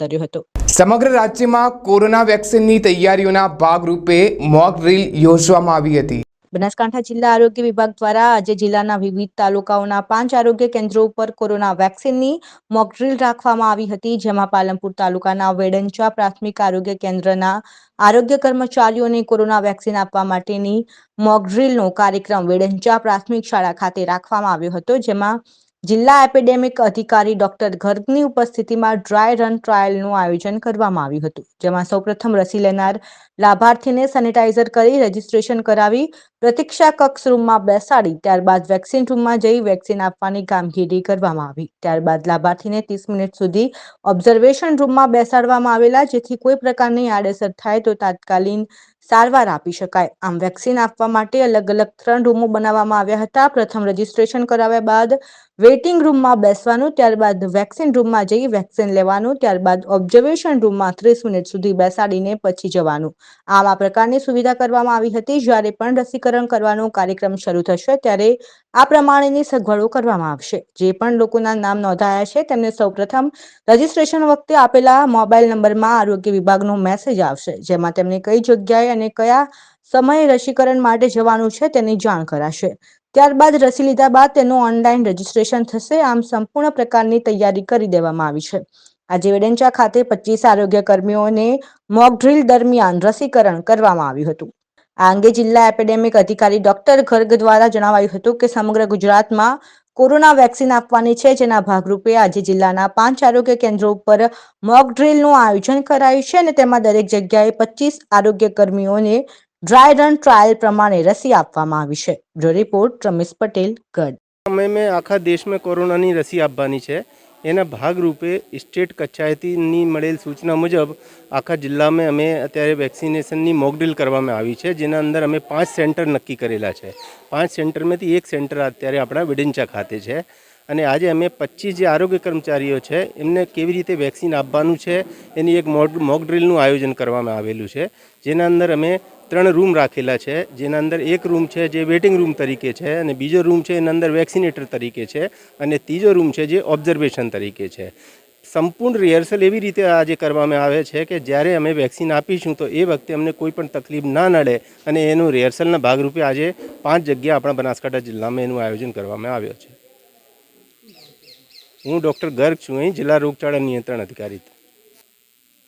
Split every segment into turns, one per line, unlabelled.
કર્યો હતો।
સમગ્ર રાજ્યમાં કોરોના વેક્સિનની તૈયારીઓના ભાગરૂપે મોક ડ્રીલ યોજવામાં આવી હતી।
બનાસકાંઠા જિલ્લા આરોગ્ય વિભાગ દ્વારા આજે જિલ્લાના વિવિધ તાલુકાઓના 5 આરોગ્ય કેન્દ્રો ઉપર કોરોના વેક્સિનની મોક ડ્રીલ રાખવામાં આવી હતી, જેમાં પાલનપુર તાલુકાના વેડંચા પ્રાથમિક આરોગ્ય કેન્દ્રના આરોગ્ય કર્મચારીઓને કોરોના વેક્સિન આપવા માટેની મોક ડ્રીલનો કાર્યક્રમ વેડંચા પ્રાથમિક શાળા ખાતે રાખવામાં આવ્યો હતો, જેમાં જિલ્લા એપિડેમિક અધિકારી ડોક્ટર ગર્ગની ઉપસ્થિતિમાં ડ્રાય રન ટ્રાયલનું આયોજન કરવામાં આવ્યું હતું, જેમાં સૌપ્રથમ રસી લેનાર લાભાર્થીને સેનિટાઈઝર કરી રજીસ્ટ્રેશન કરાવી પ્રતીક્ષા કક્ષ રૂમમાં બેસાડી ત્યારબાદ વેક્સિન રૂમમાં જઈ વેક્સિન આપવાની કામગીરી કરવામાં આવી। ત્યારબાદ લાભાર્થીને 30 મિનિટ સુધી ઓબ્ઝર્વેશન રૂમમાં બેસાડવામાં આવેલા, જેથી કોઈ પ્રકારની આડઅસર થાય તો તાત્કાલિક સારવાર આપી શકાય। આમ વેક્સિન આપવા માટે અલગ અલગ 3 રૂમો બનાવવામાં આવ્યા હતા। પ્રથમ રજીસ્ટ્રેશન કરાવ્યા બાદ વેઇટિંગ રૂમમાં બેસવાનું, ત્યારબાદ વેક્સિન રૂમમાં જઈ વેક્સિન લેવાનું, ત્યારબાદ ઓબ્ઝર્વેશન રૂમમાં 30 મિનિટ સુધી બેસાડીને પછી જવાનું। આમ આ પ્રકારની સુવિધા કરવામાં આવી હતી। જ્યારે પણ રસીકરણ કરવાનો કાર્યક્રમ શરૂ થશે ત્યારે આ પ્રમાણેની સગવડો કરવામાં આવશે। જે પણ લોકોના નામ નોંધાયા છે તેમને સૌપ્રથમ રજીસ્ટ્રેશન વખતે આપેલા મોબાઈલ નંબરમાં આરોગ્ય વિભાગનો મેસેજ આવશે, જેમાં તેમને કઈ જગ્યાએ અને કયા સમયે રસીકરણ માટે જવાનું છે તેની જાણ કરાશે। ત્યારબાદ રસી લીધા બાદ તેનું ઓનલાઈન રજીસ્ટ્રેશન થશે। આમ સંપૂર્ણ પ્રકારની તૈયારી કરી દેવામાં આવી છે। આજે વેડંચા ખાતે 25 આરોગ્ય કર્મીઓને મોક ડ્રીલ દરમિયાન રસીકરણ કરવામાં આવ્યું હતું। આ અંગે જિલ્લા એપિડેમિક અધિકારી ડોક્ટર ગર્ગ દ્વારા જણાવાયું હતું કે સમગ્ર ગુજરાતમાં કોરોના વેક્સિન આપવાની છે, જેના ભાગરૂપે આજે જિલ્લાના 5 આરોગ્ય કેન્દ્રો ઉપર મોક ડ્રીલનું આયોજન કરાયું છે અને તેમાં દરેક જગ્યાએ 25 આરોગ્ય કર્મીઓને ડ્રાય રન ટ્રાયલ પ્રમાણે રસી આપવામાં આવી છે। બ્યુરો રિપોર્ટ રમેશ પટેલ, ગઢ।
समय में आखा देश में कोरोनानी रसी आपवानी है। एना भागरूपे स्टेट कक्षाएथी मळेल सूचना मुजब आखा जिल्ला में अमे अत्यारे वेक्सिनेशननी मॉक ड्रील करवामां आवी छे, जेना अंदर अमे 5 सेंटर नक्की करेला है। 5 सेंटर में एक सेंटर अत्यारे आपणा वेडंचा खाते है અને આજે અમે 25 જે આરોગ્ય કર્મચારીઓ છે એમને કેવી રીતે વેક્સિન આપવાનું છે એની એક મોક ડ્રીલનું આયોજન કરવામાં આવેલું છે, જેના અંદર અમે 3 રૂમ રાખેલા છે। જેના અંદર એક રૂમ છે જે વેટિંગ રૂમ તરીકે છે અને બીજો રૂમ છે એના અંદર વેક્સિનેટર તરીકે છે અને ત્રીજો રૂમ છે જે ઓબ્ઝર્વેશન તરીકે છે। સંપૂર્ણ રિહર્સલ એવી રીતે આજે કરવામાં આવે છે કે જ્યારે અમે વેક્સિન આપીશું તો એ વખતે અમને કોઈ પણ તકલીફ ના નડે અને એનું રિહર્સલના ભાગરૂપે આજે 5 જગ્યા આપણા બનાસકાંઠા જિલ્લામાં એનું આયોજન કરવામાં આવ્યો છે। હું ડૉક્ટર ગર્ગ છું, અહીં જિલ્લા રોગચાળા નિયંત્રણ અધિકારી।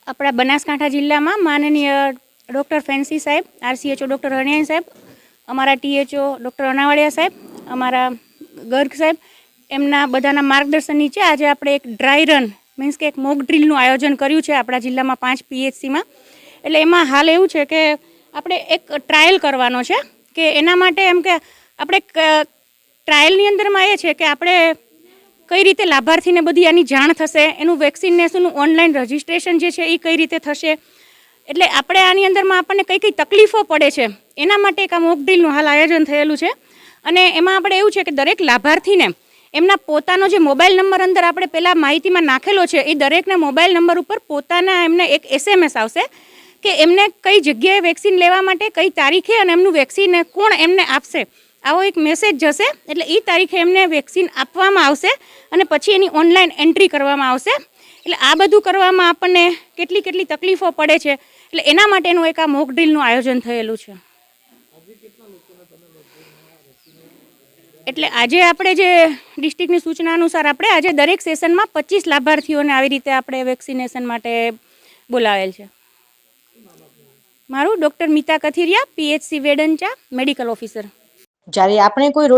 આપણા બનાસકાંઠા જિલ્લામાં માનનીય ડૉક્ટર ફેન્સી સાહેબ, RCHO ડૉક્ટર હરિયાણી સાહેબ, અમારા THO ડૉક્ટર અનાવાડિયા સાહેબ, અમારા ગર્ગ સાહેબ, એમના બધાના માર્ગદર્શન નીચે આજે આપણે એક ડ્રાય રન મીન્સ કે એક મોક ડ્રીલનું આયોજન કર્યું છે આપણા જિલ્લામાં 5 PHCમાં। એટલે એમાં હાલ એવું છે કે આપણે એક ટ્રાયલ કરવાનો છે કે એના માટે એમ કે આપણે ટ્રાયલની અંદરમાં એ છે કે આપણે કઈ રીતે લાભાર્થીને બધી આની જાણ થશે, એનું વેક્સિનેશનનું ઓનલાઈન રજિસ્ટ્રેશન જે છે એ કઈ રીતે થશે, એટલે આપણે આની અંદરમાં આપણને કઈ કઈ તકલીફો પડે છે એના માટે એક આ મોક ડ્રીલનું હાલ આયોજન થયેલું છે। અને એમાં આપણે એવું છે કે દરેક લાભાર્થીને એમના પોતાનો જે મોબાઈલ નંબર અંદર આપણે પહેલાં માહિતીમાં નાખેલો છે એ દરેકના મોબાઈલ નંબર ઉપર પોતાના એમને એક SMS આવશે કે એમને કઈ જગ્યાએ વેક્સિન લેવા માટે કઈ તારીખે અને એમનું વેક્સિન કોણ એમને આપશે, આવો એક મેસેજ જશે। એટલે એ તારીખે એમને વેક્સિન આપવામાં આવશે અને પછી એની ઓનલાઈન એન્ટ્રી કરવામાં આવશે। એટલે આ બધું કરવામાં આપણને કેટલી તકલીફો પડે છે, એટલે એના માટેનું એક આ મોક ડ્રીલનું આયોજન થયેલું છે। એટલે આજે આપણે જે ડિસ્ટ્રિક્ટની સૂચના અનુસાર આપણે આજે દરેક સેશનમાં 25 લાભાર્થીઓને આવી રીતે આપણે વેક્સિનેશન માટે બોલાવેલ છે। મારું doctor Mita Kathiriya, PHC Vedancha, medical officer.
જ્યારે આપણે કોઈ રોડ